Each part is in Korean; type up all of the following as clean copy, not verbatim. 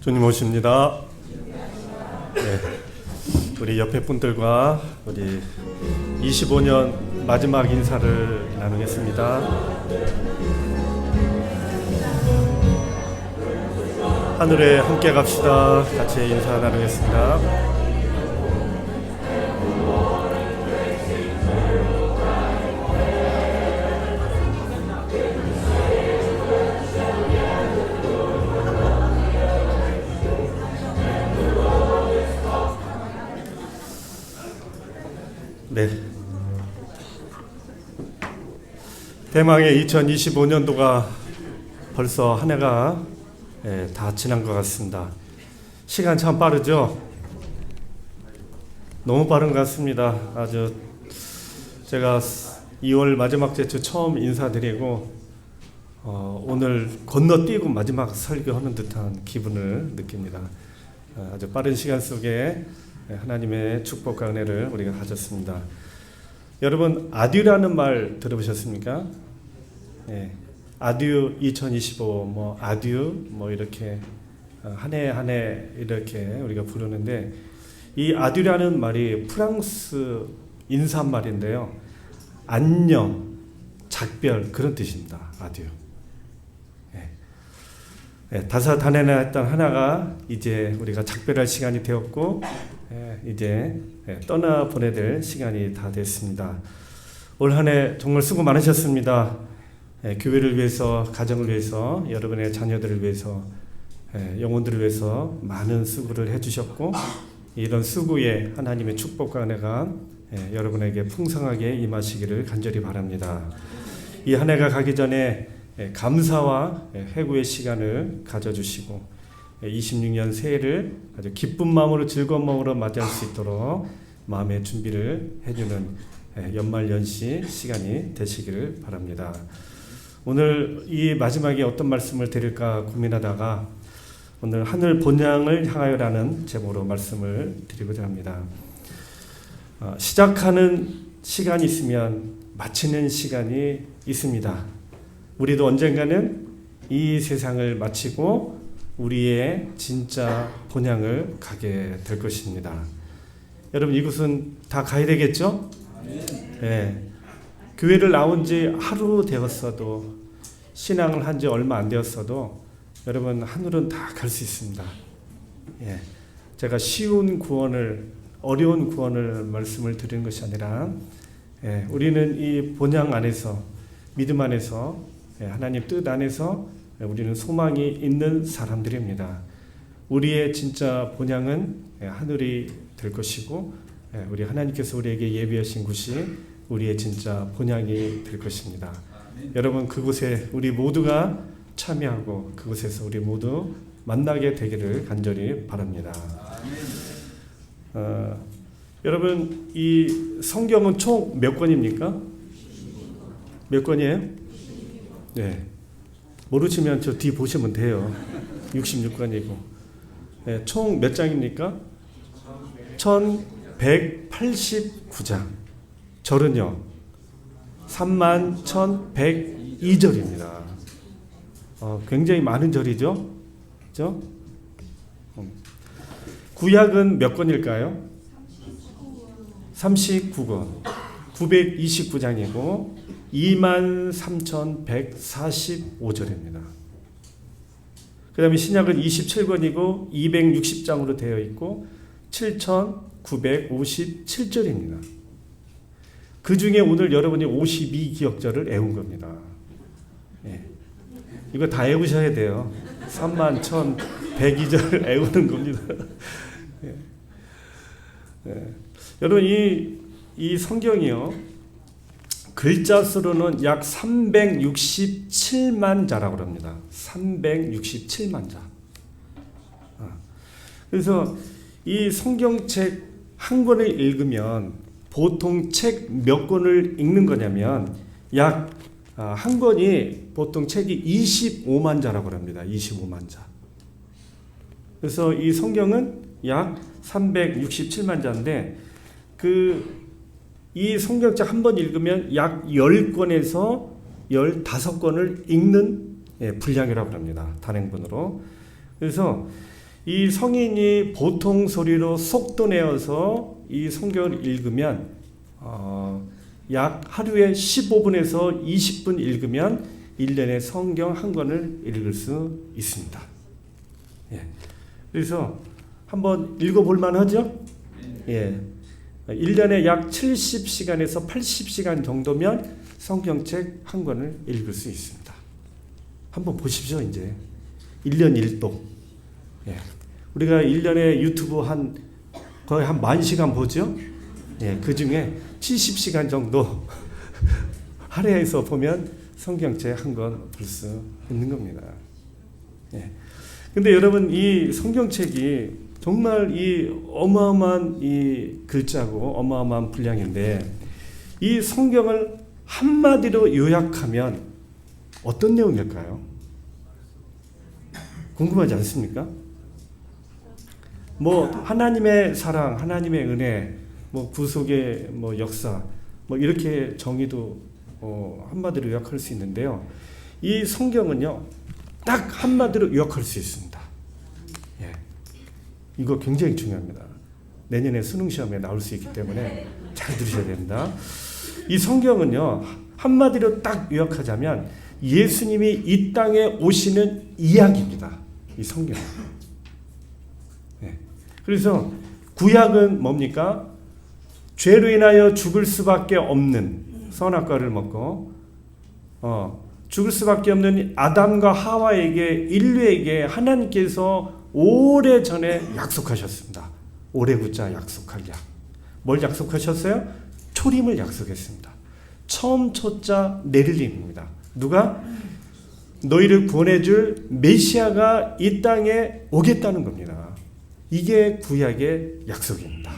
주님 오십니다. 네, 우리 옆에 분들과 우리 25년 마지막 인사를 나누겠습니다. 하늘에 함께 갑시다. 같이 인사 나누겠습니다. 네. 대망의 2025년도가 벌써 한 해가 다 지난 것 같습니다. 시간 참 빠르죠? 너무 빠른 것 같습니다. 아주 제가 2월 마지막 주 처음 인사드리고 오늘 건너뛰고 마지막 설교하는 듯한 기분을 느낍니다. 아주 빠른 시간 속에 하나님의 축복과 은혜를 우리가 가졌습니다. 여러분, 아듀라는 말 들어보셨습니까? 네. 아듀 2025, 아듀, 이렇게 한 해 한 해 이렇게 우리가 부르는데, 이 아듀라는 말이 프랑스 인사말인데요. 안녕, 작별, 그런 뜻입니다. 아듀. 네, 다사다난했던 하나가 이제 우리가 작별할 시간이 되었고, 이제 떠나보내야 될 시간이 다 됐습니다. 올 한 해 정말 수고 많으셨습니다. 교회를 위해서, 가정을 위해서, 여러분의 자녀들을 위해서, 영혼들을 위해서 많은 수고를 해주셨고, 이런 수고에 하나님의 축복과 은혜가 여러분에게 풍성하게 임하시기를 간절히 바랍니다. 이 한 해가 가기 전에 감사와 회개의 시간을 가져주시고 26년 새해를 아주 기쁜 마음으로 즐거운 마음으로 맞이할 수 있도록 마음의 준비를 해주는 연말연시 시간이 되시기를 바랍니다. 오늘 이 마지막에 어떤 말씀을 드릴까 고민하다가 오늘 하늘 본향을 향하여라는 제목으로 말씀을 드리고자 합니다. 시작하는 시간이 있으면 마치는 시간이 있습니다. 우리도 언젠가는 이 세상을 마치고 우리의 진짜 본향을 가게 될 것입니다. 여러분, 이곳은 다 가야 되겠죠? 네. 교회를 나온 지 하루 되었어도, 신앙을 한 지 얼마 안 되었어도 여러분, 하늘은 다 갈 수 있습니다. 예. 제가 쉬운 구원을, 어려운 구원을 말씀을 드리는 것이 아니라 우리는 이 본향 안에서, 믿음 안에서, 하나님 뜻 안에서 우리는 소망이 있는 사람들입니다. 우리의 진짜 본향은 하늘이 될 것이고, 우리 하나님께서 우리에게 예비하신 곳이 우리의 진짜 본향이 될 것입니다. 여러분, 그곳에 우리 모두가 참여하고 그곳에서 우리 모두 만나게 되기를 간절히 바랍니다. 여러분, 이 성경은 총 몇 권입니까? 몇 권이에요? 네. 모르시면 저 뒤 보시면 돼요. 66권이고. 네, 총 몇 장입니까? 1189장. 절은요? 31,102절입니다. 굉장히 많은 절이죠? 그죠? 구약은 몇 권일까요? 39권. 929장이고 23,145절입니다. 그 다음에 신약은 27권이고 260장으로 되어 있고 7,957절입니다. 그 중에 오늘 여러분이 52기억절을 외운 겁니다. 이거 다 외우셔야 돼요. 31,102절 외우는 겁니다. 여러분, 이 성경이요, 글자 수로는 약 367만 자라고 합니다. 367만 자. 그래서 이 성경책 한 권을 읽으면 보통 책 몇 권을 읽는 거냐면 약 한 권이 보통 책이 25만 자라고 합니다. 25만 자. 그래서 이 성경은 약 367만 자인데 이 성경책 한 번 읽으면 약 10권에서 15권을 읽는 분량이라고 합니다. 단행본으로. 그래서 이 성인이 보통 소리로 속도 내어서 이 성경을 읽으면 약 하루에 15분에서 20분 읽으면 1년에 성경 한 권을 읽을 수 있습니다. 예. 그래서 한번 읽어볼 만하죠? 예. 1년에 약 70시간에서 80시간 정도면 성경책 한 권을 읽을 수 있습니다. 한번 보십시오. 이제 1년 1도. 예. 우리가 1년에 유튜브 거의 한 10,000시간 보죠? 예. 그 중에 70시간 정도 할애해서 보면 성경책 한 권 볼 수 있는 겁니다. 예. 근데 여러분, 이 성경책이 정말 이 어마어마한 이 글자고 어마어마한 분량인데, 이 성경을 한마디로 요약하면 어떤 내용일까요? 궁금하지 않습니까? 뭐 하나님의 사랑, 하나님의 은혜, 뭐 구속의 뭐 역사, 뭐 이렇게 정의도 한마디로 요약할 수 있는데요. 이 성경은요, 딱 한마디로 요약할 수 있습니다. 예. 이거 굉장히 중요합니다. 내년에 수능 시험에 나올 수 있기 때문에 잘 들으셔야 됩니다. 이 성경은요, 한마디로 딱 요약하자면 예수님이 이 땅에 오시는 이야기입니다. 이 성경. 예. 그래서 구약은 뭡니까? 죄로 인하여 죽을 수밖에 없는 선악과를 먹고 죽을 수밖에 없는 아담과 하와에게, 인류에게 하나님께서 오래전에 약속하셨습니다. 오래 굳자 약속할 약. 뭘 약속하셨어요? 초림을 약속했습니다. 처음 초자 네릴림입니다. 누가? 너희를 구원해줄 메시아가 이 땅에 오겠다는 겁니다. 이게 구약의 약속입니다.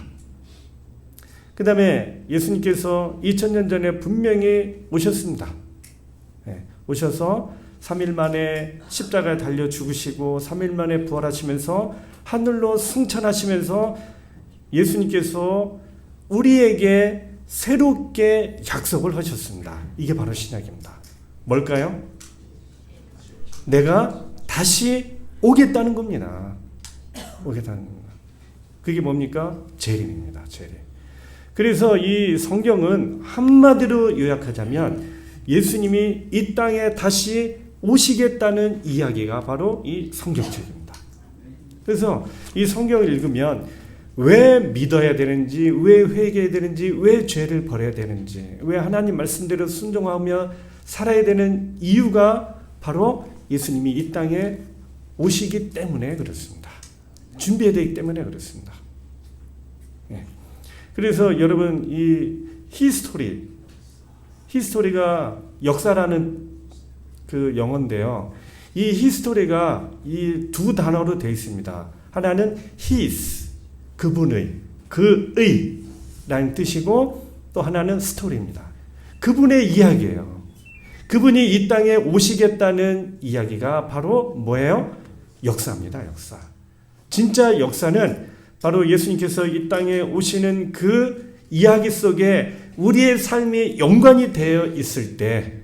그 다음에 예수님께서 2000년 전에 분명히 오셨습니다. 네, 오셔서 3일 만에 십자가에 달려 죽으시고 3일 만에 부활하시면서 하늘로 승천하시면서 예수님께서 우리에게 새롭게 약속을 하셨습니다. 이게 바로 신약입니다. 뭘까요? 내가 다시 오겠다는 겁니다. 오겠다는 겁니다. 그게 뭡니까? 재림입니다. 재림. 그래서 이 성경은 한마디로 요약하자면 예수님이 이 땅에 다시 오시겠다는 이야기가 바로 이 성경책입니다. 그래서 이 성경을 읽으면 왜 믿어야 되는지, 왜 회개해야 되는지, 왜 죄를 버려야 되는지, 왜 하나님 말씀대로 순종하며 살아야 되는 이유가 바로 예수님이 이 땅에 오시기 때문에 그렇습니다. 준비해야 되기 때문에 그렇습니다. 예. 그래서 여러분, 이 히스토리가 역사라는 그 영어인데요. 이 히스토리가 이 두 단어로 되어 있습니다. 하나는 his, 그분의, 그의 라는 뜻이고, 또 하나는 스토리입니다. 그분의 이야기예요. 그분이 이 땅에 오시겠다는 이야기가 바로 뭐예요? 역사입니다. 역사. 진짜 역사는 바로 예수님께서 이 땅에 오시는 그 이야기 속에 우리의 삶이 연관이 되어 있을 때,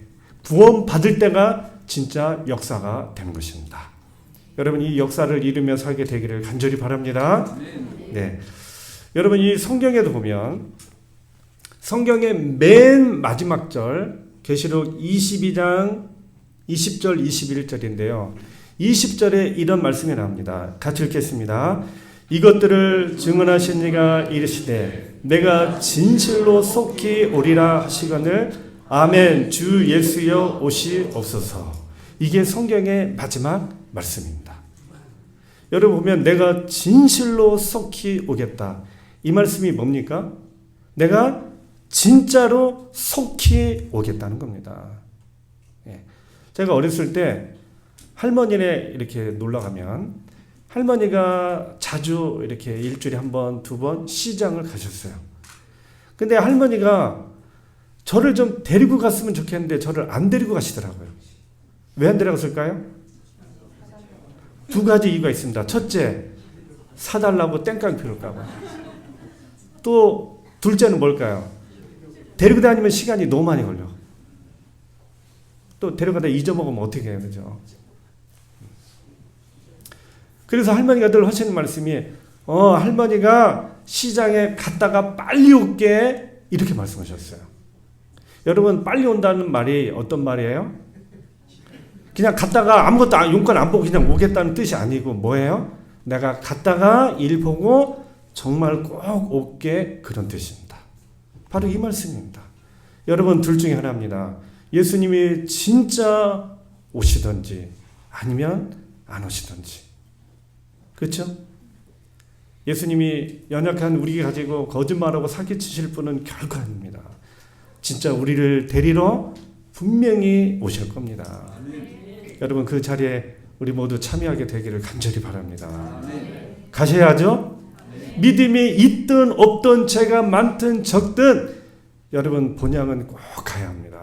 구원 받을 때가 진짜 역사가 되는 것입니다. 여러분, 이 역사를 이루며 살게 되기를 간절히 바랍니다. 네. 여러분, 이 성경에도 보면 성경의 맨 마지막 절, 계시록 22장 20절 21절인데요. 20절에 이런 말씀이 나옵니다. 같이 읽겠습니다. 이것들을 증언하신 이가 이르시되 내가 진실로 속히 오리라 하시거늘 아멘 주 예수여 오시옵소서. 이게 성경의 마지막 말씀입니다. 여러분 보면 내가 진실로 속히 오겠다. 이 말씀이 뭡니까? 내가 진짜로 속히 오겠다는 겁니다. 예. 제가 어렸을 때 할머니네 이렇게 놀러 가면 할머니가 자주 이렇게 일주일에 한 번, 두 번 시장을 가셨어요. 근데 할머니가 저를 좀 데리고 갔으면 좋겠는데 저를 안 데리고 가시더라고요. 왜 안 데려갔을까요? 두 가지 이유가 있습니다. 첫째, 사달라고 땡깡 피울까 봐. 또 둘째는 뭘까요? 데리고 다니면 시간이 너무 많이 걸려. 또 데려가다 잊어먹으면 어떻게 해요, 그죠? 그래서 할머니가 늘 하시는 말씀이 할머니가 시장에 갔다가 빨리 올게 이렇게 말씀하셨어요. 여러분 빨리 온다는 말이 어떤 말이에요? 그냥 갔다가 아무것도 용건 안 보고 그냥 오겠다는 뜻이 아니고 뭐예요? 내가 갔다가 일 보고 정말 꼭 올게 그런 뜻입니다. 바로 이 말씀입니다. 여러분 둘 중에 하나입니다. 예수님이 진짜 오시든지 아니면 안 오시든지. 그렇죠? 예수님이 연약한 우리가 가지고 거짓말하고 사기치실 분은 결코 아닙니다. 진짜 우리를 데리러 분명히 오실 겁니다. 여러분 그 자리에 우리 모두 참여하게 되기를 간절히 바랍니다. 가셔야죠? 믿음이 있든 없든 죄가 많든 적든 여러분 본향은 꼭 가야 합니다.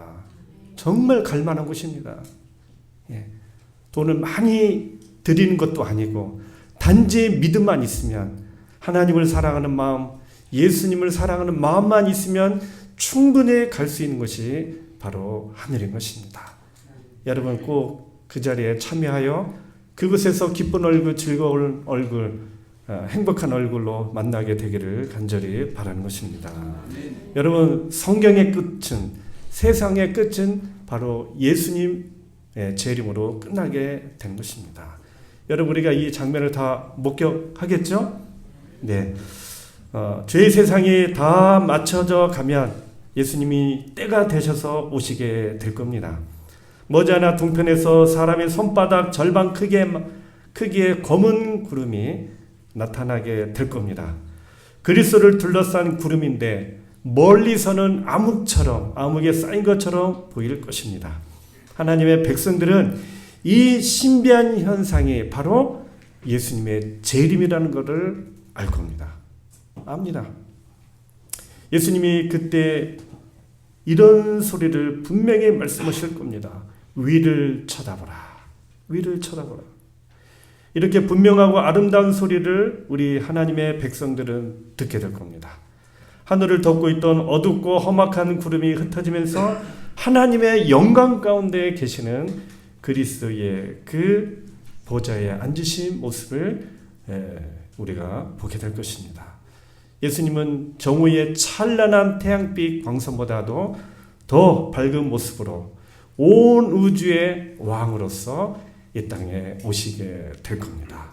정말 갈 만한 곳입니다. 돈을 많이 드리는 것도 아니고 단지 믿음만 있으면 하나님을 사랑하는 마음, 예수님을 사랑하는 마음만 있으면 충분히 갈 수 있는 것이 바로 하늘인 것입니다. 여러분 꼭 그 자리에 참여하여 그곳에서 기쁜 얼굴, 즐거운 얼굴, 행복한 얼굴로 만나게 되기를 간절히 바라는 것입니다. 여러분 성경의 끝은, 세상의 끝은 바로 예수님의 재림으로 끝나게 된 것입니다. 여러분 우리가 이 장면을 다 목격하겠죠? 네. 죄의 세상이 다 맞춰져 가면 예수님이 때가 되셔서 오시게 될 겁니다. 머지않아 동편에서 사람의 손바닥 절반 크기의 검은 구름이 나타나게 될 겁니다. 그리스도를 둘러싼 구름인데 멀리서는 암흑에 쌓인 것처럼 보일 것입니다. 하나님의 백성들은 이 신비한 현상이 바로 예수님의 재림이라는 것을 알 겁니다. 압니다. 예수님이 그때 이런 소리를 분명히 말씀하실 겁니다. 위를 쳐다보라. 위를 쳐다보라. 이렇게 분명하고 아름다운 소리를 우리 하나님의 백성들은 듣게 될 겁니다. 하늘을 덮고 있던 어둡고 험악한 구름이 흩어지면서 하나님의 영광 가운데 계시는 그리스도의 그 보좌에 앉으신 모습을 우리가 보게 될 것입니다. 예수님은 정오의 찬란한 태양빛 광선보다도 더 밝은 모습으로 온 우주의 왕으로서 이 땅에 오시게 될 겁니다.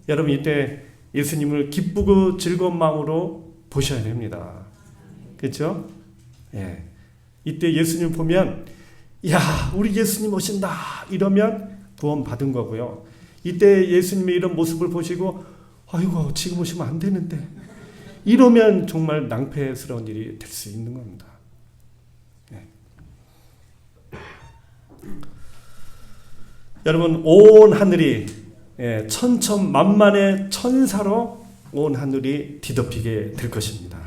여러분 이때 예수님을 기쁘고 즐거운 마음으로 보셔야 됩니다. 그렇죠? 예. 이때 예수님 보면 야 우리 예수님 오신다 이러면 구원 받은 거고요. 이때 예수님의 이런 모습을 보시고 아이고 지금 오시면 안 되는데 이러면 정말 낭패스러운 일이 될 수 있는 겁니다. 네. 여러분 온 하늘이 천천만만의 천사로 온 하늘이 뒤덮이게 될 것입니다.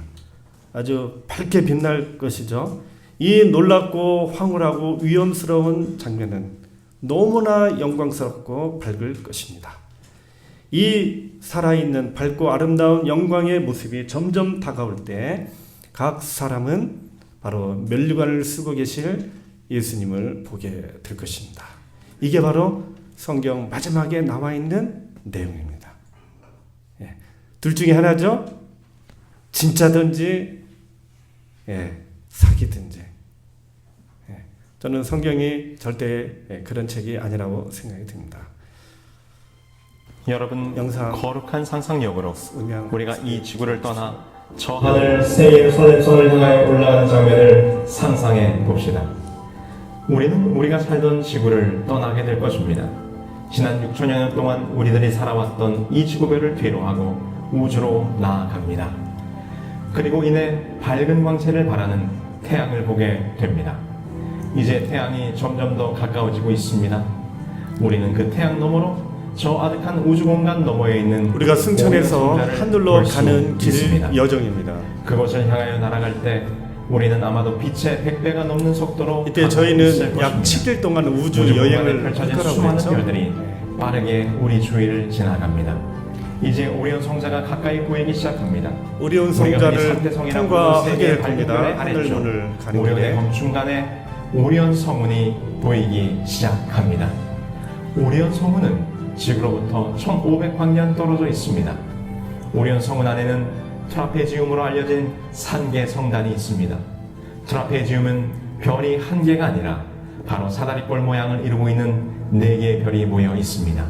아주 밝게 빛날 것이죠. 이 놀랍고 황홀하고 위험스러운 장면은 너무나 영광스럽고 밝을 것입니다. 이 살아있는 밝고 아름다운 영광의 모습이 점점 다가올 때 각 사람은 바로 면류관을 쓰고 계실 예수님을 보게 될 것입니다. 이게 바로 성경 마지막에 나와 있는 내용입니다. 둘 중에 하나죠. 진짜든지 사기든지. 저는 성경이 절대 그런 책이 아니라고 생각이 듭니다. 여러분, 거룩한 상상력으로 우리가 이 지구를 떠나 저 하늘 새 예루살렘성을 향하여 올라가는 장면을 상상해 봅시다. 우리는 우리가 살던 지구를 떠나게 될 것입니다. 지난 6천여 년 동안 우리들이 살아왔던 이 지구별을 뒤로하고 우주로 나아갑니다. 그리고 이내 밝은 광채를 발하는 태양을 보게 됩니다. 이제 태양이 점점 더 가까워지고 있습니다. 우리는 그 태양 너머로 저 아득한 우주 공간 너머에 있는 우리가 승천해서 하늘로 가는 길 여정입니다. 그곳을 향하여 날아갈 때 우리는 아마도 빛의 100배가 넘는 속도로 이때 저희는 약 7일 동안 우주 여행을 할 거라고 수많은 했죠. 별들이 빠르게 우리 주위를 지나갑니다. 이제 오리온 성자가 가까이 보이기 시작합니다. 오리온 성자를 통과하게 될 겁니다. 하늘문을 가는 오리온의 길에 검중간에 오리온 성운이 보이기 시작합니다. 오리온 성운은 지구로부터 1500광년 떨어져 있습니다. 오리온 성운 안에는 트라페지움으로 알려진 산계 성단이 있습니다. 트라페지움은 별이 한 개가 아니라 바로 사다리꼴 모양을 이루고 있는 4개의 별이 모여 있습니다.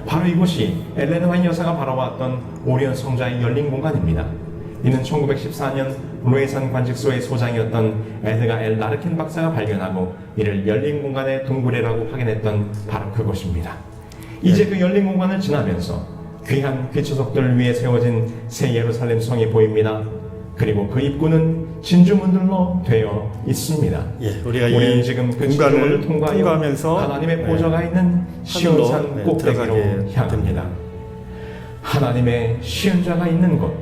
바로 이곳이 엘렌 화이트 여사가 바라봤던 오리온 성자의 열린 공간입니다. 이는 1914년 로에산 관측소의 소장이었던 에드가 엘 라르킨 박사가 발견하고 이를 열린 공간의 둥그레라고 확인했던 바로 그곳입니다. 이제 그 열린 공간을 지나면서 귀한 귀추석들 위에 세워진 새 예루살렘 성이 보입니다. 그리고 그 입구는 진주문들로 되어 있습니다. 예, 우리가 우리는 이 지금 그 공간을 진주문을 통과하면서 하나님의 보좌가 있는 시온산 꼭대기로 향합니다. 됩니다. 하나님의 시은자가 있는 곳,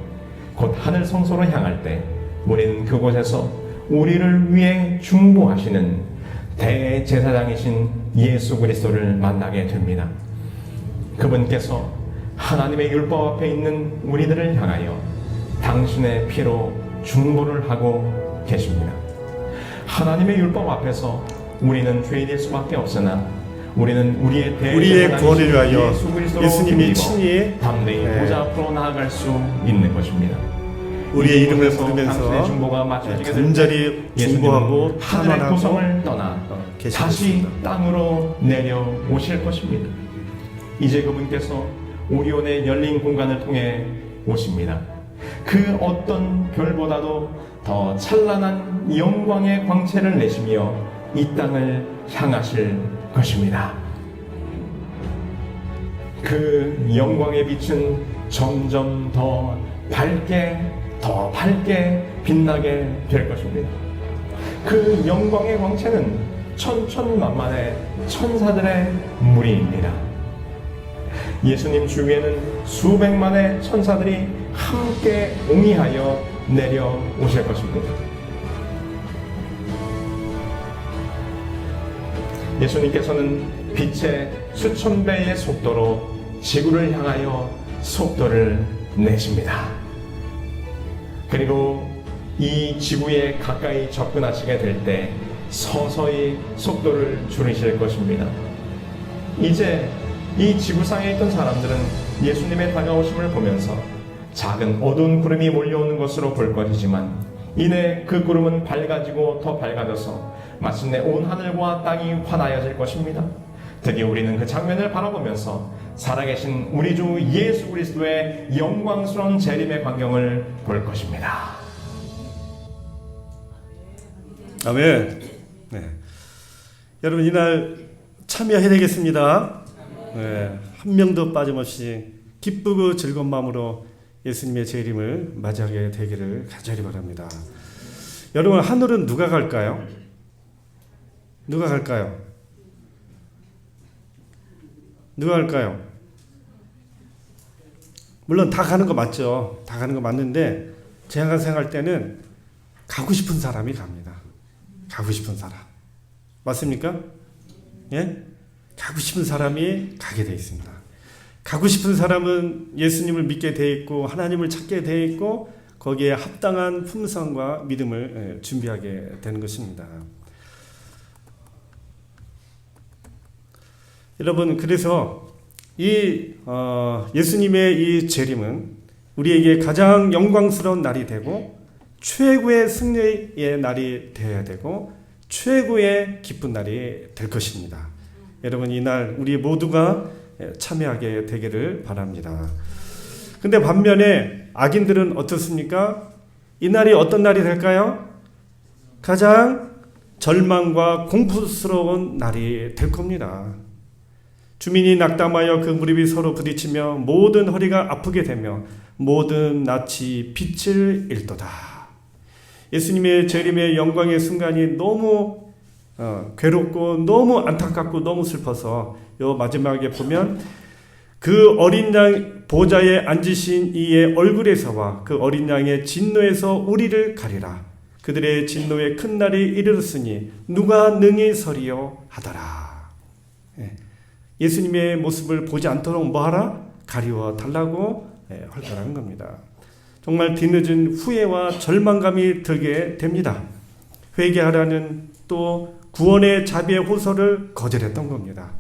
곧 하늘 성소로 향할 때 우리는 그곳에서 우리를 위해 중보하시는 대제사장이신 예수 그리스도를 만나게 됩니다. 그분께서 하나님의 율법 앞에 있는 우리들을 향하여 당신의 피로 중보를 하고 계십니다. 하나님의 율법 앞에서 우리는 죄인일 수밖에 없으나 우리는 우리의 구원을 위하여 예수 그리스도로 예수님이 힘입어 친히 담대히 보좌 앞으로 나아갈 수 있는 것입니다. 우리의 이름을 당신의 부르면서 중보가 맞춰지게 될 간절히 중보하고 하늘의 탄원하고 고성을 떠나 계시고 다시 있습니다. 땅으로 내려오실 것입니다. 이제 그분께서 오리온의 열린 공간을 통해 오십니다. 그 어떤 별보다도 더 찬란한 영광의 광채를 내시며 이 땅을 향하실 것입니다. 그 영광의 빛은 점점 더 밝게 빛나게 될 것입니다. 그 영광의 광채는 천천만만의 천사들의 무리입니다. 예수님 주위에는 수백만의 천사들이 함께 옹이하여 내려오실 것입니다. 예수님께서는 빛의 수천 배의 속도로 지구를 향하여 속도를 내십니다. 그리고 이 지구에 가까이 접근하시게 될 때 서서히 속도를 줄이실 것입니다. 이제 이 지구상에 있던 사람들은 예수님의 다가오심을 보면서 작은 어두운 구름이 몰려오는 것으로 볼 것이지만 이내 그 구름은 밝아지고 더 밝아져서 마침내 온 하늘과 땅이 환하여질 것입니다. 드디어 우리는 그 장면을 바라보면서 살아계신 우리 주 예수 그리스도의 영광스러운 재림의 광경을 볼 것입니다. 아멘. 네. 여러분 이날 참여해야 되겠습니다. 네. 한 명도 빠짐없이 기쁘고 즐거운 마음으로 예수님의 재림을 맞이하게 되기를 간절히 바랍니다. 여러분 하늘은 누가 갈까요? 누가 갈까요? 누가 갈까요? 물론 다 가는 거 맞죠. 다 가는 거 맞는데 제가 생각할 때는 가고 싶은 사람이 갑니다. 가고 싶은 사람. 맞습니까? 예? 가고 싶은 사람이 가게 되어 있습니다. 가고 싶은 사람은 예수님을 믿게 되어 있고 하나님을 찾게 되어 있고 거기에 합당한 품성과 믿음을 준비하게 되는 것입니다. 여러분 그래서 이 예수님의 이 재림은 우리에게 가장 영광스러운 날이 되고 최고의 승리의 날이 되어야 되고 최고의 기쁜 날이 될 것입니다. 여러분 이날 우리 모두가 참여하게 되기를 바랍니다. 근데 반면에 악인들은 어떻습니까? 이 날이 어떤 날이 될까요? 가장 절망과 공포스러운 날이 될 겁니다. 주민이 낙담하여 그 무리가 서로 부딪히며 모든 허리가 아프게 되며 모든 낯이 빛을 잃도다. 예수님의 재림의 영광의 순간이 너무 괴롭고 너무 안타깝고 너무 슬퍼서 요 마지막에 보면 그 어린 양 보좌에 앉으신 이의 얼굴에서와 그 어린 양의 진노에서 우리를 가리라. 그들의 진노의 큰 날이 이르렀으니 누가 능히 서리요 하더라. 예수님의 모습을 보지 않도록 뭐하라? 가리워 달라고 할 거라는 겁니다. 정말 뒤늦은 후회와 절망감이 들게 됩니다. 회개하라는 또 구원의 자비의 호소를 거절했던 겁니다.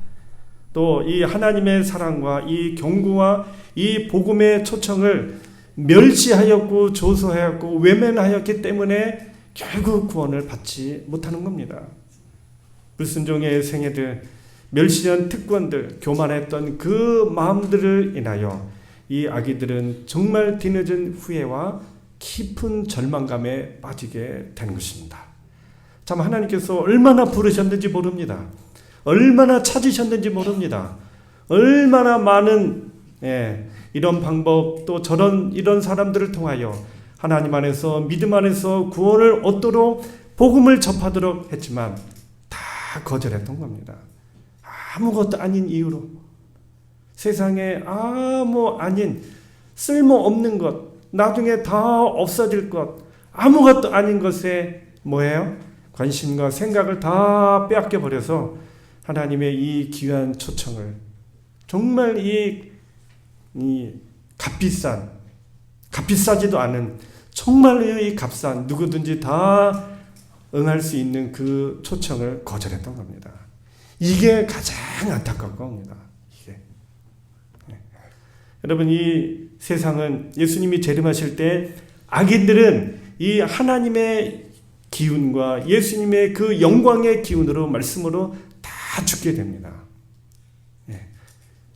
또 이 하나님의 사랑과 이 경고와 이 복음의 초청을 멸시하였고 조소하였고 외면하였기 때문에 결국 구원을 받지 못하는 겁니다. 불순종의 생애들, 멸시한 특권들, 교만했던 그 마음들을 인하여 이 아기들은 정말 뒤늦은 후회와 깊은 절망감에 빠지게 되는 것입니다. 참 하나님께서 얼마나 부르셨는지 모릅니다. 얼마나 찾으셨는지 모릅니다. 얼마나 많은 이런 방법 또 이런 사람들을 통하여 하나님 안에서 믿음 안에서 구원을 얻도록 복음을 접하도록 했지만 다 거절했던 겁니다. 아무것도 아닌 이유로 세상에 아무 아닌 쓸모없는 것, 나중에 다 없어질 것, 아무것도 아닌 것에 뭐예요? 관심과 생각을 다 빼앗겨 버려서 하나님의 이 귀한 초청을 정말 이 값비싸지도 않은 정말 이 값싼 누구든지 다 응할 수 있는 그 초청을 거절했던 겁니다. 이게 가장 안타까운 겁니다. 이게. 여러분 이 세상은 예수님이 재림하실 때 악인들은 이 하나님의 기운과 예수님의 그 영광의 기운으로 말씀으로 다 죽게 됩니다.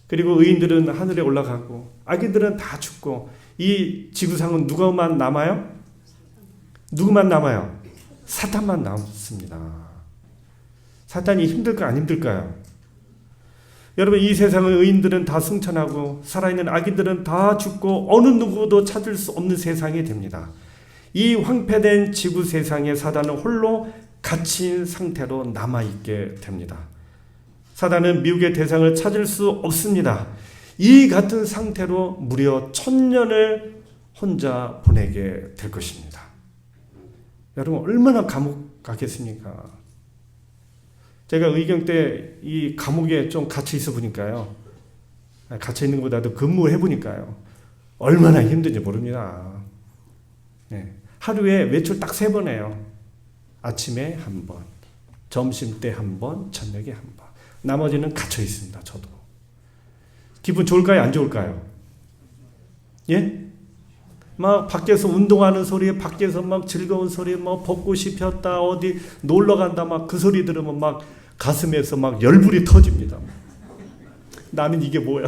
그리고 의인들은 하늘에 올라가고 악인들은 다 죽고 이 지구상은 누구만 남아요? 누구만 남아요? 사탄만 남습니다. 사탄이 힘들까 안 힘들까요? 여러분 이 세상의 의인들은 다 승천하고 살아있는 악인들은 다 죽고 어느 누구도 찾을 수 없는 세상이 됩니다. 이 황폐된 지구 세상에 사단은 홀로 갇힌 상태로 남아있게 됩니다. 사단은 미혹의 대상을 찾을 수 없습니다. 이 같은 상태로 무려 1000년을 혼자 보내게 될 것입니다. 여러분 얼마나 감옥 가겠습니까? 제가 의경 때 이 감옥에 좀 갇혀 있어 보니까요. 갇혀 있는 것보다도 근무해 보니까요. 얼마나 힘든지 모릅니다. 하루에 외출 딱 3번 해요. 아침에 1번, 점심 때 1번, 저녁에 1번. 나머지는 갇혀 있습니다. 저도. 기분 좋을까요? 안 좋을까요? 예? 막 밖에서 운동하는 소리, 밖에서 막 즐거운 소리, 뭐 벚꽃이 폈다, 어디 놀러 간다, 막 그 소리 들으면 막 가슴에서 막 열불이 터집니다. 나는 이게 뭐야?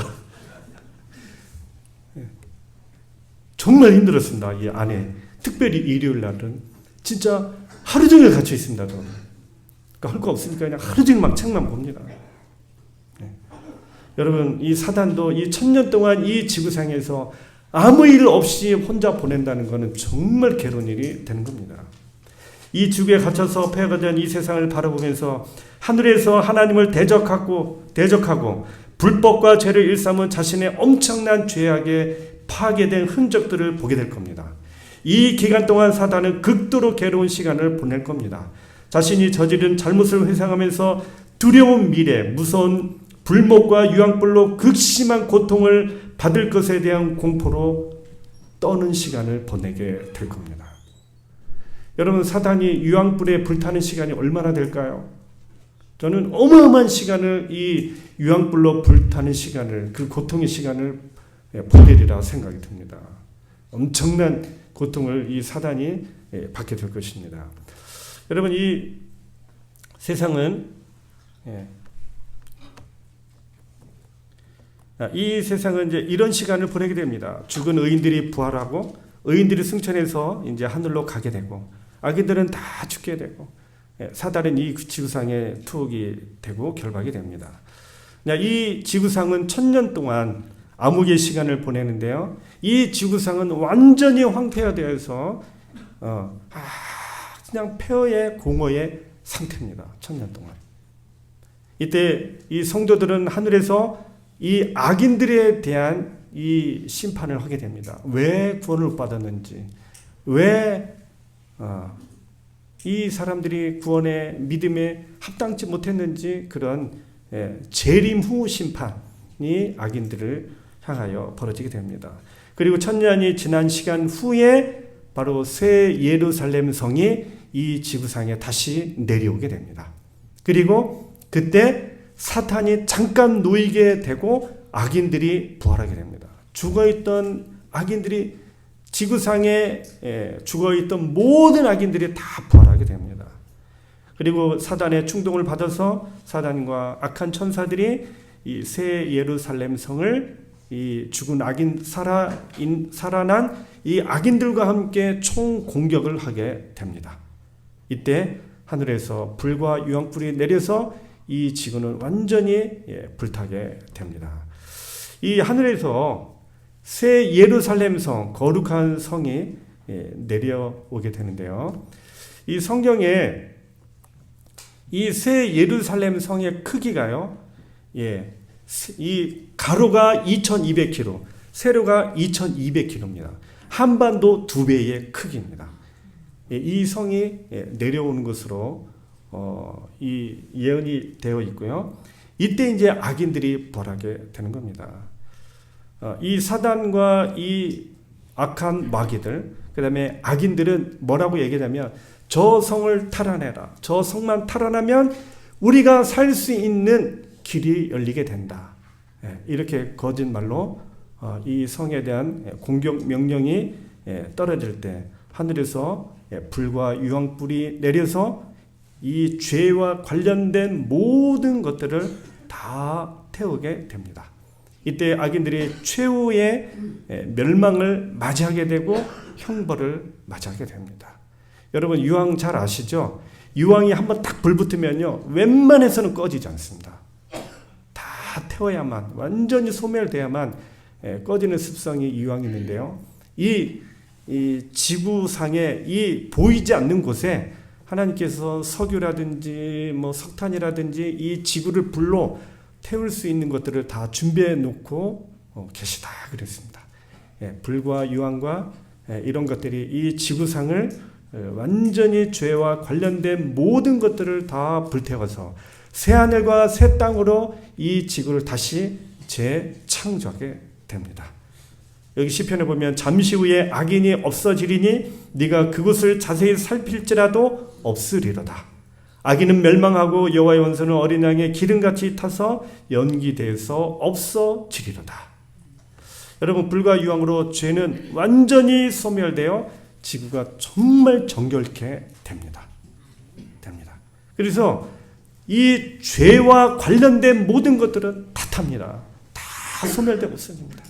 정말 힘들었습니다. 이 안에. 특별히 일요일 날은 진짜 하루 종일 갇혀 있습니다. 저는. 그러니까 할 거 없으니까 그냥 하루 종일 막 책만 봅니다. 여러분 이 사단도 이 1000년 동안 이 지구상에서 아무 일 없이 혼자 보낸다는 것은 정말 괴로운 일이 되는 겁니다. 이 지구에 갇혀서 폐허가 된 이 세상을 바라보면서 하늘에서 하나님을 대적하고 불법과 죄를 일삼은 자신의 엄청난 죄악에 파괴된 흔적들을 보게 될 겁니다. 이 기간 동안 사단은 극도로 괴로운 시간을 보낼 겁니다. 자신이 저지른 잘못을 회상하면서 두려운 미래, 무서운 불목과 유황불로 극심한 고통을 받을 것에 대한 공포로 떠는 시간을 보내게 될 겁니다. 여러분 사단이 유황불에 불타는 시간이 얼마나 될까요? 저는 어마어마한 시간을 이 유황불로 불타는 시간을 그 고통의 시간을 보내리라 생각이 듭니다. 엄청난 고통을 이 사단이 받게 될 것입니다. 여러분 이 세상은 이제 이런 시간을 보내게 됩니다. 죽은 의인들이 부활하고 의인들이 승천해서 이제 하늘로 가게 되고 악인들은 다 죽게 되고 사단은 이 지구상에 투옥이 되고 결박이 됩니다. 이 지구상은 1000년 동안 암흑의 시간을 보내는데요. 이 지구상은 완전히 황폐화되어서 그냥 폐허의 공허의 상태입니다. 1000년 동안. 이때 이 성도들은 하늘에서 이 악인들에 대한 이 심판을 하게 됩니다. 왜 구원을 받았는지, 왜 이 사람들이 구원의 믿음에 합당치 못했는지 그런 재림 후 심판이 악인들을 향하여 벌어지게 됩니다. 그리고 1000년이 지난 시간 후에 바로 새 예루살렘 성이 이 지구상에 다시 내려오게 됩니다. 그리고 그때 사탄이 잠깐 놓이게 되고 악인들이 부활하게 됩니다. 죽어있던 악인들이 지구상에 죽어있던 모든 악인들이 다 부활하게 됩니다. 그리고 사단의 충동을 받아서 사단과 악한 천사들이 이 새 예루살렘 성을 이 죽은 악인 살아난 이 악인들과 함께 총 공격을 하게 됩니다. 이때 하늘에서 불과 유황불이 내려서 이 지구는 완전히 불타게 됩니다. 이 하늘에서 새 예루살렘 성, 거룩한 성이 내려오게 되는데요. 이 성경에 이 새 예루살렘 성의 크기가요, 이 가로가 2200km, 세로가 2200km입니다. 한반도 2배의 크기입니다. 이 성이 내려오는 것으로 이 예언이 되어 있고요. 이때 이제 악인들이 벌하게 되는 겁니다. 이 사단과 이 악한 마귀들, 그 다음에 악인들은 뭐라고 얘기하냐면 저 성을 탈환해라. 저 성만 탈환하면 우리가 살 수 있는 길이 열리게 된다. 이렇게 거짓말로 이 성에 대한 공격 명령이 떨어질 때 하늘에서 불과 유황불이 내려서 이 죄와 관련된 모든 것들을 다 태우게 됩니다. 이때 악인들이 최후의 멸망을 맞이하게 되고 형벌을 맞이하게 됩니다. 여러분 유황 잘 아시죠? 유황이 한번 딱 불 붙으면요 웬만해서는 꺼지지 않습니다. 다 태워야만, 완전히 소멸돼야만 꺼지는 습성이 유황이 있는데요. 이 지구상에 이 보이지 않는 곳에 하나님께서 석유라든지 뭐 석탄이라든지 이 지구를 불로 태울 수 있는 것들을 다 준비해 놓고 계시다 그랬습니다. 불과 유황과 이런 것들이 이 지구상을 완전히 죄와 관련된 모든 것들을 다 불태워서 새하늘과 새 땅으로 이 지구를 다시 재창조하게 됩니다. 여기 시편에 보면 잠시 후에 악인이 없어지리니 네가 그곳을 자세히 살필지라도 없으리로다. 악인은 멸망하고 여호와의 원수는 어린 양의 기름같이 타서 연기되어서 없어지리로다. 여러분 불과 유황으로 죄는 완전히 소멸되어 지구가 정말 정결케 됩니다. 그래서 이 죄와 관련된 모든 것들은 다 탑니다. 다 소멸되고 없어집니다.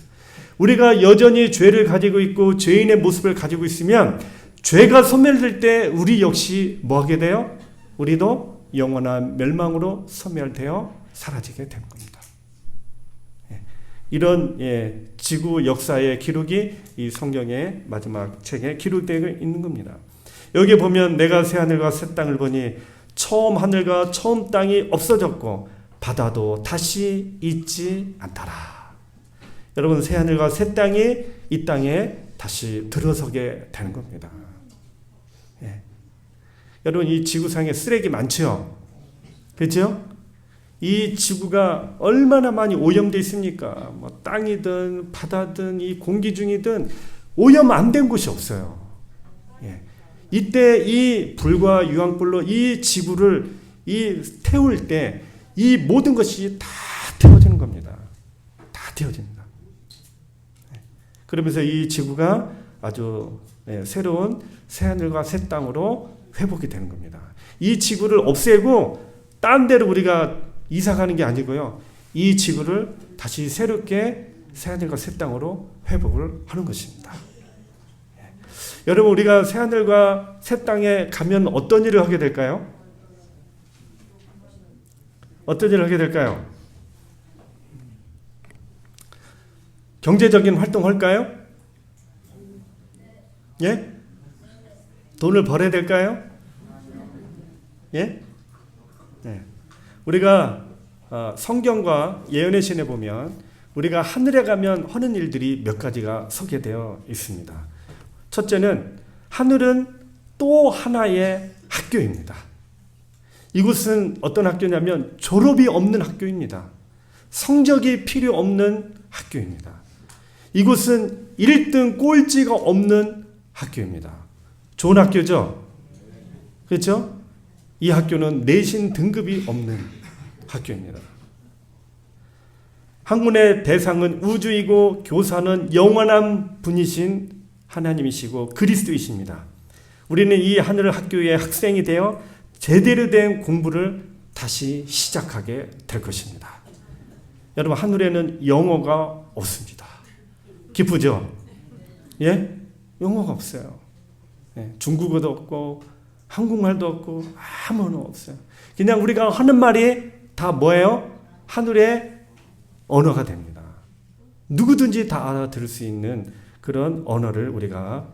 우리가 여전히 죄를 가지고 있고 죄인의 모습을 가지고 있으면 죄가 소멸될 때 우리 역시 뭐 하게 돼요? 우리도 영원한 멸망으로 소멸되어 사라지게 되는 겁니다. 이런 지구 역사의 기록이 이 성경의 마지막 책에 기록되어 있는 겁니다. 여기 보면 내가 새 하늘과 새 땅을 보니 처음 하늘과 처음 땅이 없어졌고 바다도 다시 있지 않더라. 여러분 새 하늘과 새 땅이 이 땅에 다시 들어서게 되는 겁니다. 여러분 이 지구상에 쓰레기 많죠? 그렇죠? 이 지구가 얼마나 많이 오염되어 있습니까? 뭐 땅이든 바다든 이 공기 중이든 오염 안 된 곳이 없어요. 이때 이 불과 유황불로 이 지구를 태울 때 이 모든 것이 다 태워지는 겁니다. 다 태워집니다. 그러면서 이 지구가 아주 새로운 새하늘과 새 땅으로 회복이 되는 겁니다. 이 지구를 없애고 딴 데로 우리가 이사 가는 게 아니고요. 이 지구를 다시 새롭게 새하늘과 새 땅으로 회복을 하는 것입니다. 여러분 우리가 새하늘과 새 땅에 가면 어떤 일을 하게 될까요? 어떤 일을 하게 될까요? 경제적인 활동할까요? 예? 돈을 벌어야 될까요? 예? 네. 우리가 성경과 예언의 신에 보면 우리가 하늘에 가면 하는 일들이 몇 가지가 소개되어 있습니다. 첫째는 하늘은 또 하나의 학교입니다. 이곳은 어떤 학교냐면 졸업이 없는 학교입니다. 성적이 필요 없는 학교입니다. 이곳은 1등 꼴찌가 없는 학교입니다. 좋은 학교죠? 그렇죠? 이 학교는 내신 등급이 없는 학교입니다. 학문의 대상은 우주이고 교사는 영원한 분이신 하나님이시고 그리스도이십니다. 우리는 이 하늘 학교의 학생이 되어 제대로 된 공부를 다시 시작하게 될 것입니다. 여러분, 하늘에는 영어가 없습니다. 기쁘죠? 예? 영어가 없어요. 예, 중국어도 없고 한국말도 없고 아무나 없어요. 그냥 우리가 하는 말이 다 뭐예요? 하늘의 언어가 됩니다. 누구든지 다 알아들을 수 있는 그런 언어를 우리가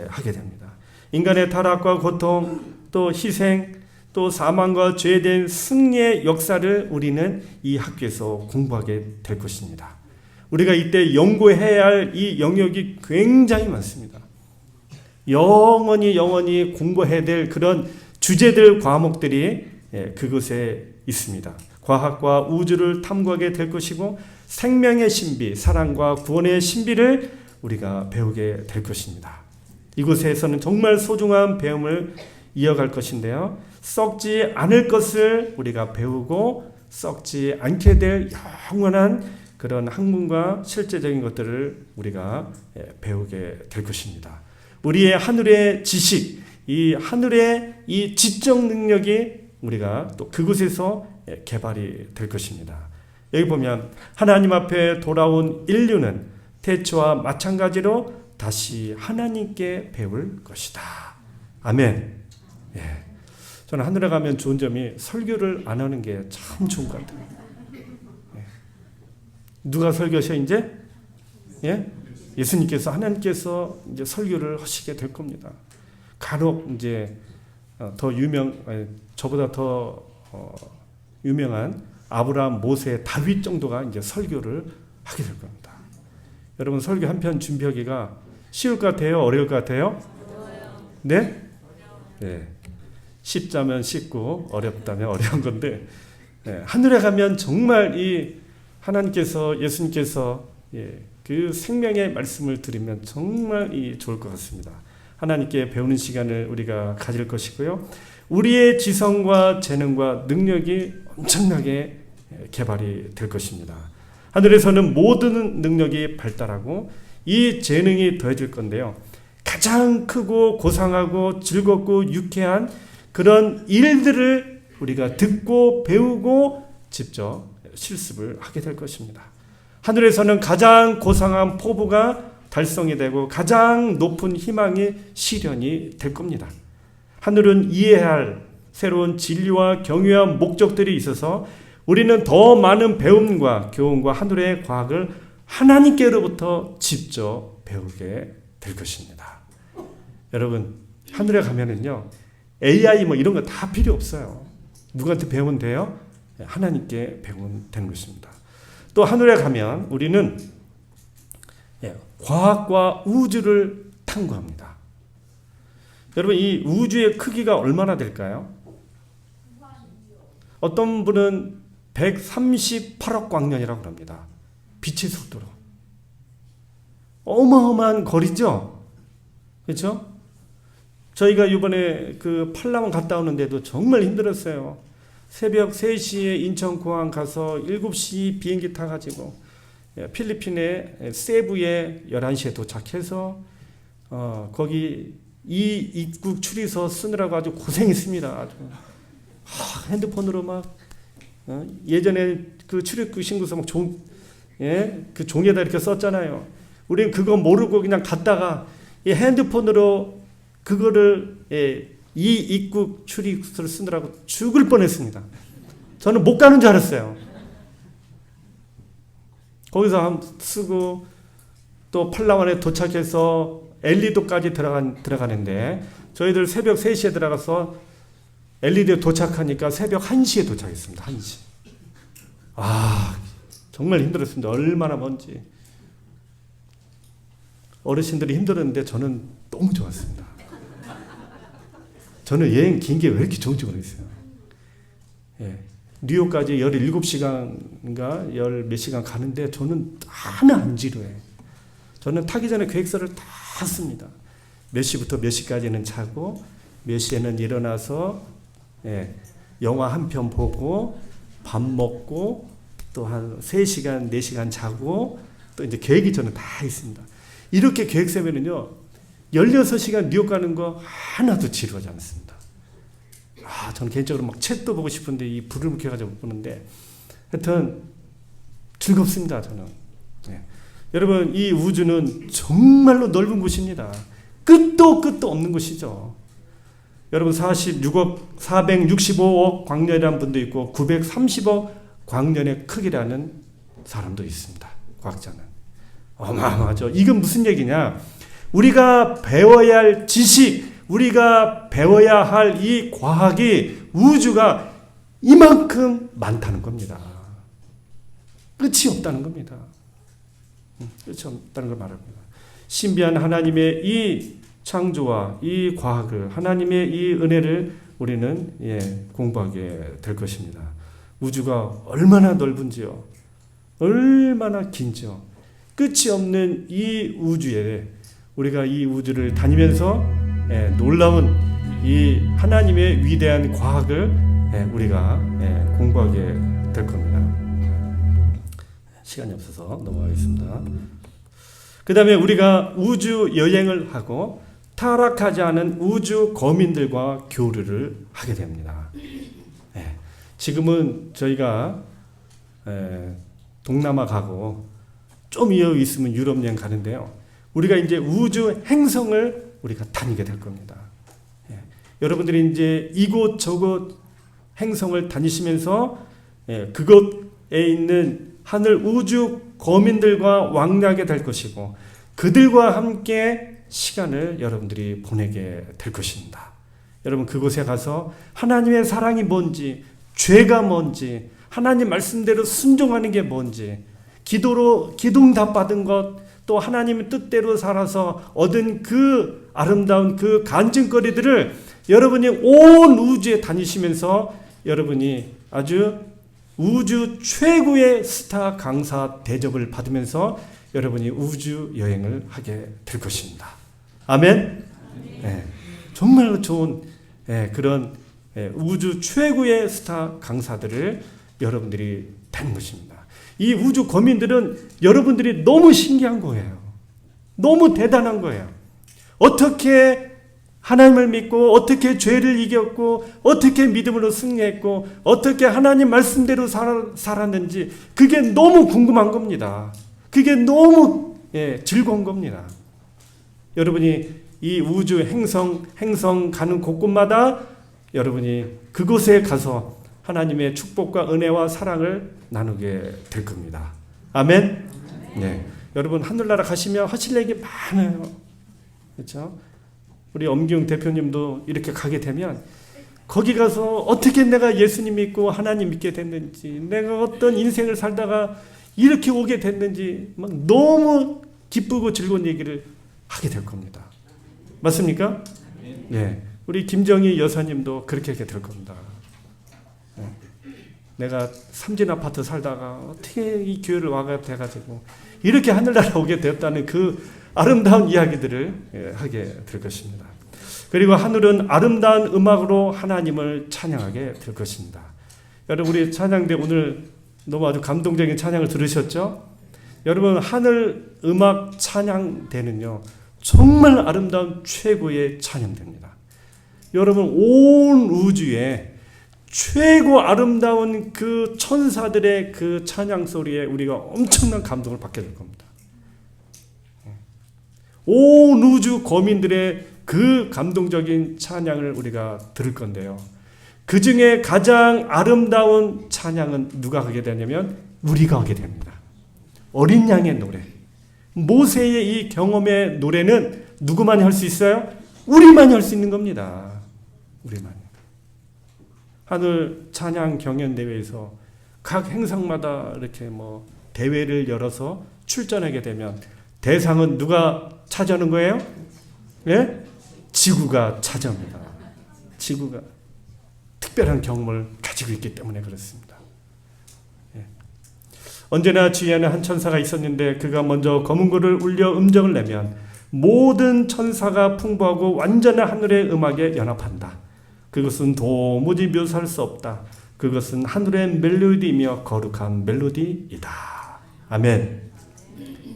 하게 됩니다. 인간의 타락과 고통, 또 희생, 또 사망과 죄에 대한 승리의 역사를 우리는 이 학교에서 공부하게 될 것입니다. 우리가 이때 연구해야 할 이 영역이 굉장히 많습니다. 영원히 공부해야 될 그런 주제들, 과목들이 그곳에 있습니다. 과학과 우주를 탐구하게 될 것이고 생명의 신비, 사랑과 구원의 신비를 우리가 배우게 될 것입니다. 이곳에서는 정말 소중한 배움을 이어갈 것인데요. 썩지 않을 것을 우리가 배우고 썩지 않게 될 영원한 그런 학문과 실제적인 것들을 우리가 배우게 될 것입니다. 우리의 하늘의 지식, 이 하늘의 이 지적 능력이 우리가 또 그곳에서 개발이 될 것입니다. 여기 보면 하나님 앞에 돌아온 인류는 태초와 마찬가지로 다시 하나님께 배울 것이다. 아멘. 예. 저는 하늘에 가면 좋은 점이 설교를 안 하는 게 참 좋은 것 같아요. 예. 누가 설교하셔 이제? 예? 예수님께서, 하나님께서 이제 설교를 하시게 될 겁니다. 간혹 이제 더 저보다 더 유명한 아브라함, 모세, 다윗 정도가 이제 설교를 하게 될 겁니다. 여러분, 설교 한 편 준비하기가 쉬울 것 같아요? 어려울 것 같아요? 네? 네. 쉽다면 쉽고 어렵다면 어려운 건데, 하늘에 가면 정말 이 하나님께서, 예수님께서 그 생명의 말씀을 들으면 정말 좋을 것 같습니다. 하나님께 배우는 시간을 우리가 가질 것이고요. 우리의 지성과 재능과 능력이 엄청나게 개발이 될 것입니다. 하늘에서는 모든 능력이 발달하고 이 재능이 더해질 건데요. 가장 크고 고상하고 즐겁고 유쾌한 그런 일들을 우리가 듣고 배우고 직접 실습을 하게 될 것입니다. 하늘에서는 가장 고상한 포부가 달성이 되고 가장 높은 희망이 실현이 될 겁니다. 하늘은 이해해야 할 새로운 진리와 경외와 목적들이 있어서 우리는 더 많은 배움과 교훈과 하늘의 과학을 하나님께로부터 직접 배우게 될 것입니다. 여러분, 하늘에 가면은요, AI 뭐 이런 거 다 필요 없어요. 누구한테 배우면 돼요? 하나님께 배우면 되는 것입니다. 또 하늘에 가면 우리는 과학과 우주를 탐구합니다. 여러분, 이 우주의 크기가 얼마나 될까요? 어떤 분은 138억 광년이라고 합니다. 빛의 속도로. 어마어마한 거리죠? 그렇죠? 저희가 이번에 그 팔라몬 갔다 오는데도 정말 힘들었어요. 새벽 3시에 인천공항 가서 7시 비행기 타가지고 필리핀의 세부에 11시에 도착해서 거기 이 입국 추리서 쓰느라고 아주 고생했습니다. 아주 핸드폰으로 막 예전에 그 출입국 신고서 막 그 종이에다 이렇게 썼잖아요. 우리는 그거 모르고 그냥 갔다가 이 핸드폰으로 그거를 이 입국 출입서를 쓰느라고 죽을 뻔했습니다. 저는 못 가는 줄 알았어요. 거기서 한번 쓰고 또 팔라완에 도착해서 엘리도까지 들어가는데 저희들 새벽 3시에 들어가서 엘리도에 도착하니까 새벽 1시에 도착했습니다. 1시. 정말 힘들었습니다. 얼마나 먼지. 어르신들이 힘들었는데 저는 너무 좋았습니다. 저는 여행 긴 게 왜 이렇게 좋은지 모르겠어요. 뉴욕까지 17시간인가 10몇 시간 가는데 저는 하나 안 지루해. 저는 타기 전에 계획서를 다 씁니다. 몇 시부터 몇 시까지는 자고 몇 시에는 일어나서 영화 한 편 보고 밥 먹고 또 한 3시간, 4시간 자고 또 이제 계획이 저는 다 있습니다. 이렇게 계획 세면은요, 16시간 뉴욕 가는 거 하나도 지루하지 않습니다. 저는 개인적으로 막 책도 보고 싶은데 이 불을 묵혀가지고 못 보는데 하여튼 즐겁습니다, 저는. 네. 여러분, 이 우주는 정말로 넓은 곳입니다. 끝도 없는 곳이죠. 여러분, 46억 465억 광년이라는 분도 있고 930억 광년의 크기라는 사람도 있습니다. 과학자는. 어마어마하죠. 이건 무슨 얘기냐? 우리가 배워야 할 지식, 우리가 배워야 할 이 과학이, 우주가 이만큼 많다는 겁니다. 끝이 없다는 겁니다. 끝이 없다는 걸 말합니다. 신비한 하나님의 이 창조와 이 과학을, 하나님의 이 은혜를 우리는 공부하게 될 것입니다. 우주가 얼마나 넓은지요, 얼마나 긴지요. 끝이 없는 이 우주에 우리가 이 우주를 다니면서 놀라운 이 하나님의 위대한 과학을 우리가 공부하게 될 겁니다. 시간이 없어서 넘어가겠습니다. 그 다음에 우리가 우주 여행을 하고 타락하지 않은 우주 거민들과 교류를 하게 됩니다. 지금은 저희가 동남아 가고 좀 이어 있으면 유럽 여행 가는데요. 우리가 이제 우주 행성을 우리가 다니게 될 겁니다. 여러분들이 이제 이곳 저곳 행성을 다니시면서 그곳에 있는 하늘 우주 거민들과 왕래하게 될 것이고, 그들과 함께 시간을 여러분들이 보내게 될 것입니다. 여러분, 그곳에 가서 하나님의 사랑이 뭔지, 죄가 뭔지, 하나님 말씀대로 순종하는 게 뭔지, 기도로 기도응답 받은 것, 또 하나님의 뜻대로 살아서 얻은 그 아름다운 그 간증거리들을 여러분이 온 우주에 다니시면서 여러분이 아주 우주 최고의 스타 강사 대접을 받으면서 여러분이 우주 여행을 하게 될 것입니다. 아멘. 정말로 좋은 그런 우주 최고의 스타 강사들을 여러분들이 되는 것입니다. 이 우주 거민들은 여러분들이 너무 신기한 거예요. 너무 대단한 거예요. 어떻게 하나님을 믿고, 어떻게 죄를 이겼고, 어떻게 믿음으로 승리했고, 어떻게 하나님 말씀대로 살았는지, 그게 너무 궁금한 겁니다. 그게 너무 즐거운 겁니다. 여러분이 이 우주 행성 가는 곳곳마다 여러분이 그곳에 가서 하나님의 축복과 은혜와 사랑을 나누게 될 겁니다. 아멘. 네. 여러분, 하늘나라 가시면 하실 얘기 많아요. 그렇죠? 우리 엄기웅 대표님도 이렇게 가게 되면 거기 가서 어떻게 내가 예수님 믿고 하나님 믿게 됐는지, 내가 어떤 인생을 살다가 이렇게 오게 됐는지 막 너무 기쁘고 즐거운 얘기를 하게 될 겁니다. 맞습니까? 네. 우리 김정희 여사님도 그렇게 하게 될 겁니다. 내가 삼진 아파트 살다가 어떻게 이 교회를 와가 돼가지고 이렇게 하늘나라 오게 되었다는 그 아름다운 이야기들을 하게 될 것입니다. 그리고 하늘은 아름다운 음악으로 하나님을 찬양하게 될 것입니다. 여러분, 우리 찬양대 오늘 너무 아주 감동적인 찬양을 들으셨죠? 여러분, 하늘 음악 찬양대는요, 정말 아름다운 최고의 찬양대입니다. 여러분, 온 우주에 최고 아름다운 그 천사들의 그 찬양 소리에 우리가 엄청난 감동을 받게 될 겁니다. 온 우주 거민들의 그 감동적인 찬양을 우리가 들을 건데요. 그 중에 가장 아름다운 찬양은 누가 하게 되냐면 우리가 하게 됩니다. 어린 양의 노래. 모세의 이 경험의 노래는 누구만이 할 수 있어요? 우리만이 할 수 있는 겁니다. 우리만. 하늘 찬양 경연 대회에서 각 행성마다 이렇게 뭐 대회를 열어서 출전하게 되면 대상은 누가 차지하는 거예요? 예? 지구가 차지합니다. 지구가 특별한 경험을 가지고 있기 때문에 그렇습니다. 예. 언제나 주위에는 한 천사가 있었는데 그가 먼저 검은고를 울려 음정을 내면 모든 천사가 풍부하고 완전한 하늘의 음악에 연합한다. 그것은 도무지 묘사할 수 없다. 그것은 하늘의 멜로디이며 거룩한 멜로디이다. 아멘.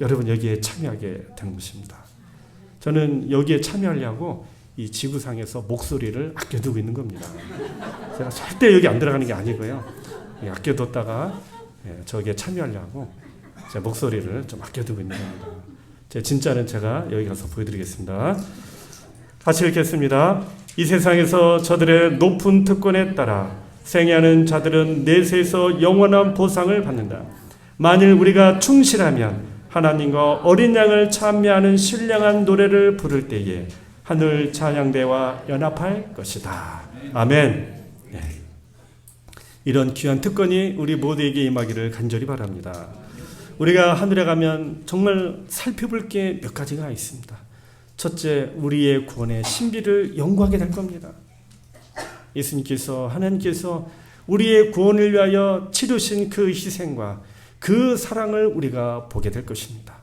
여러분 여기에 참여하게 되는 것입니다. 저는 여기에 참여하려고 이 지구상에서 목소리를 아껴두고 있는 겁니다. 제가 절대 여기 안 들어가는 게 아니고요. 아껴뒀다가 저기에 참여하려고 제 목소리를 좀 아껴두고 있는 겁니다. 제 진짜는 제가 여기 가서 보여드리겠습니다. 같이 읽겠습니다. 이 세상에서 저들의 높은 특권에 따라 생애하는 자들은 내세에서 영원한 보상을 받는다. 만일 우리가 충실하면 하나님과 어린 양을 찬미하는 신령한 노래를 부를 때에 하늘 찬양대와 연합할 것이다. 아멘. 네. 이런 귀한 특권이 우리 모두에게 임하기를 간절히 바랍니다. 우리가 하늘에 가면 정말 살펴볼 게 몇 가지가 있습니다. 첫째, 우리의 구원의 신비를 연구하게 될 겁니다. 예수님께서, 하나님께서 우리의 구원을 위하여 치르신 그 희생과 그 사랑을 우리가 보게 될 것입니다.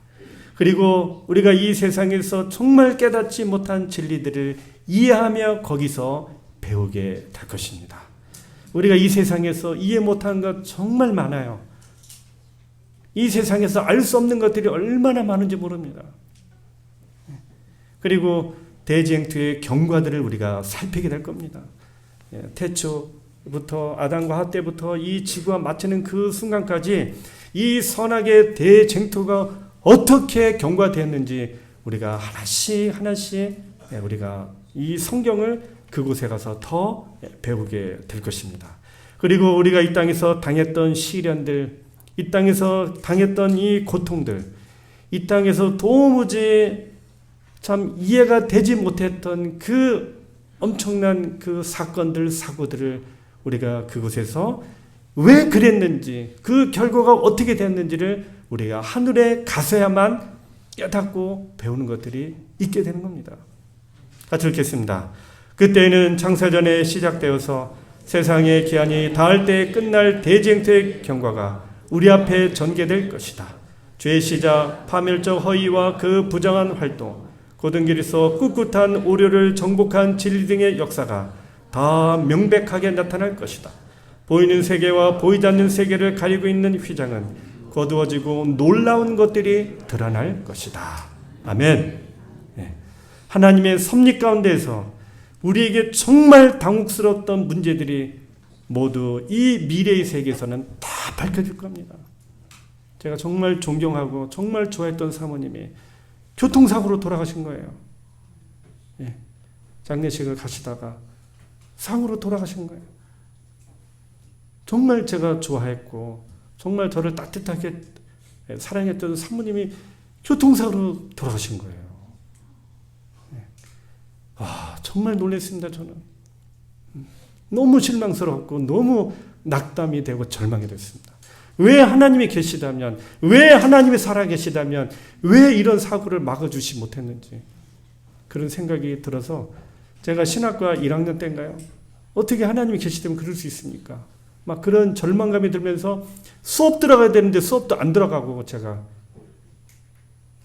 그리고 우리가 이 세상에서 정말 깨닫지 못한 진리들을 이해하며 거기서 배우게 될 것입니다. 우리가 이 세상에서 이해 못한 것 정말 많아요. 이 세상에서 알 수 없는 것들이 얼마나 많은지 모릅니다. 그리고 대지행투의 경과들을 우리가 살피게 될 겁니다. 태초부터 아담과 하 때부터 이 지구와 마치는 그 순간까지 이 선악의 대쟁투가 어떻게 경과되었는지 우리가 하나씩 우리가 이 성경을 그곳에 가서 더 배우게 될 것입니다. 그리고 우리가 이 땅에서 당했던 시련들, 이 땅에서 당했던 이 고통들, 이 땅에서 도무지 참 이해가 되지 못했던 그 엄청난 그 사건들, 사고들을 우리가 그곳에서 왜 그랬는지, 그 결과가 어떻게 됐는지를 우리가 하늘에 가서야만 깨닫고 배우는 것들이 있게 되는 겁니다. 같이 읽겠습니다. 그때는 창세전에 시작되어서 세상의 기한이 닿을 때 끝날 대쟁투의 경과가 우리 앞에 전개될 것이다. 죄의 시작, 파멸적 허위와 그 부정한 활동, 고든 길에서 꿋꿋한 오류를 정복한 진리 등의 역사가 다 명백하게 나타날 것이다. 보이는 세계와 보이지 않는 세계를 가리고 있는 휘장은 거두어지고 놀라운 것들이 드러날 것이다. 아멘. 하나님의 섭리 가운데서 우리에게 정말 당혹스러웠던 문제들이 모두 이 미래의 세계에서는 다 밝혀질 겁니다. 제가 정말 존경하고 정말 좋아했던 사모님이 교통사고로 돌아가신 거예요. 장례식을 가시다가 사고로 돌아가신 거예요. 정말 제가 좋아했고 정말 저를 따뜻하게 사랑했던 사모님이 교통사고로 돌아가신 거예요. 정말 놀랐습니다. 저는 너무 실망스럽고 너무 낙담이 되고 절망이 됐습니다. 왜 하나님이 계시다면, 왜 하나님이 살아계시다면 왜 이런 사고를 막아주지 못했는지 그런 생각이 들어서 제가 신학과 1학년 때인가요? 어떻게 하나님이 계시다면 그럴 수 있습니까? 막 그런 절망감이 들면서 수업 들어가야 되는데 수업도 안 들어가고 제가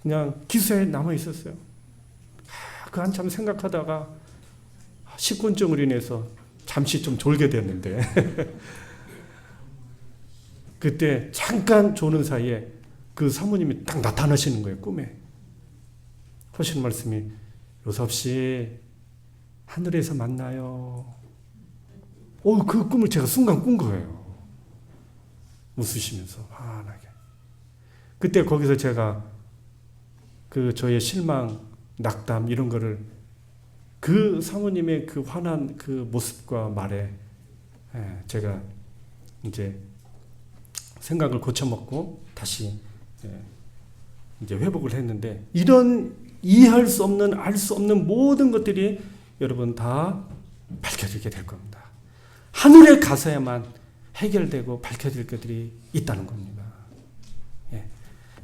그냥 기숙사에 남아 있었어요. 그 한참 생각하다가 식곤증으로 인해서 잠시 좀 졸게 됐는데 그때 잠깐 조는 사이에 그 사모님이 딱 나타나시는 거예요. 꿈에. 하시는 말씀이 요섭씨 하늘에서 만나요. 그 꿈을 제가 순간 꾼 거예요. 웃으시면서 환하게. 그때 거기서 제가 그 저의 실망, 낙담 이런 거를 그 사모님의 그 환한 그 모습과 말에 제가 이제 생각을 고쳐먹고 다시 이제 회복을 했는데 이런 이해할 수 없는 알 수 없는 모든 것들이 여러분 다 밝혀지게 될 겁니다. 하늘에 가서야만 해결되고 밝혀질 것들이 있다는 겁니다.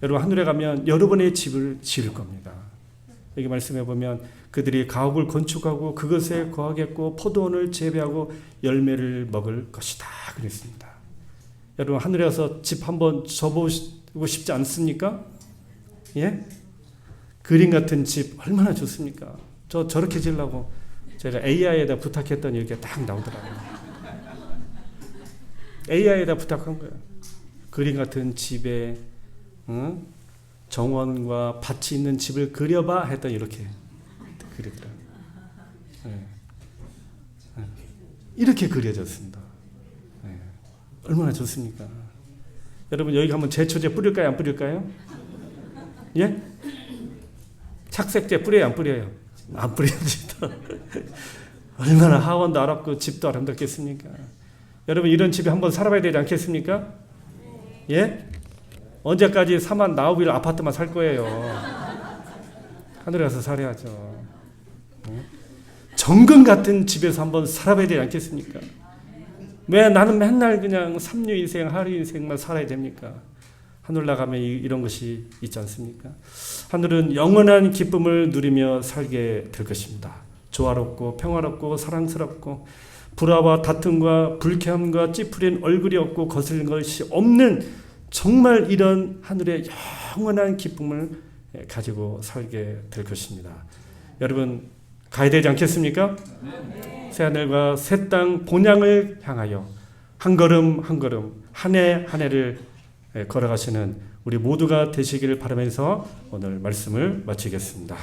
여러분 하늘에 가면 여러분의 집을 지을 겁니다. 여기 말씀해 보면 그들이 가옥을 건축하고 그것에 거하겠고 포도원을 재배하고 열매를 먹을 것이다 그랬습니다. 여러분 하늘에 가서 집 한번 져보고 싶지 않습니까? 예? 그림 같은 집 얼마나 좋습니까? 저렇게 지으려고 제가 AI에다 부탁했더니 이렇게 딱 나오더라고요. AI에다 부탁한 거예요. 그림 같은 집에 정원과 밭이 있는 집을 그려봐 했더니 이렇게 그리더라고요. 이렇게 그려졌습니다. 얼마나 좋습니까? 여러분 여기 한번 제초제 뿌릴까요? 안 뿌릴까요? 예? 착색제 뿌려요? 안 뿌려요? 안 뿌립니다. 얼마나 하원도 아름답고 집도 아름답겠습니까? 여러분 이런 집에 한번 살아봐야 되지 않겠습니까? 예? 언제까지 3만 나우빌 아파트만 살 거예요? 하늘에 가서 살아야죠. 정금 같은 집에서 한번 살아봐야 되지 않겠습니까? 왜 나는 맨날 그냥 삼류인생, 하류인생만 살아야 됩니까? 하늘 나가면 이런 것이 있지 않습니까? 하늘은 영원한 기쁨을 누리며 살게 될 것입니다. 조화롭고 평화롭고 사랑스럽고 불화와 다툼과 불쾌함과 찌푸린 얼굴이 없고 거슬린 것이 없는 정말 이런 하늘의 영원한 기쁨을 가지고 살게 될 것입니다. 여러분 가야 되지 않겠습니까? 새하늘과 새 땅 본향을 향하여 한 걸음 한 걸음 한 해 한 해를 걸어가시는 우리 모두가 되시기를 바라면서 오늘 말씀을 마치겠습니다.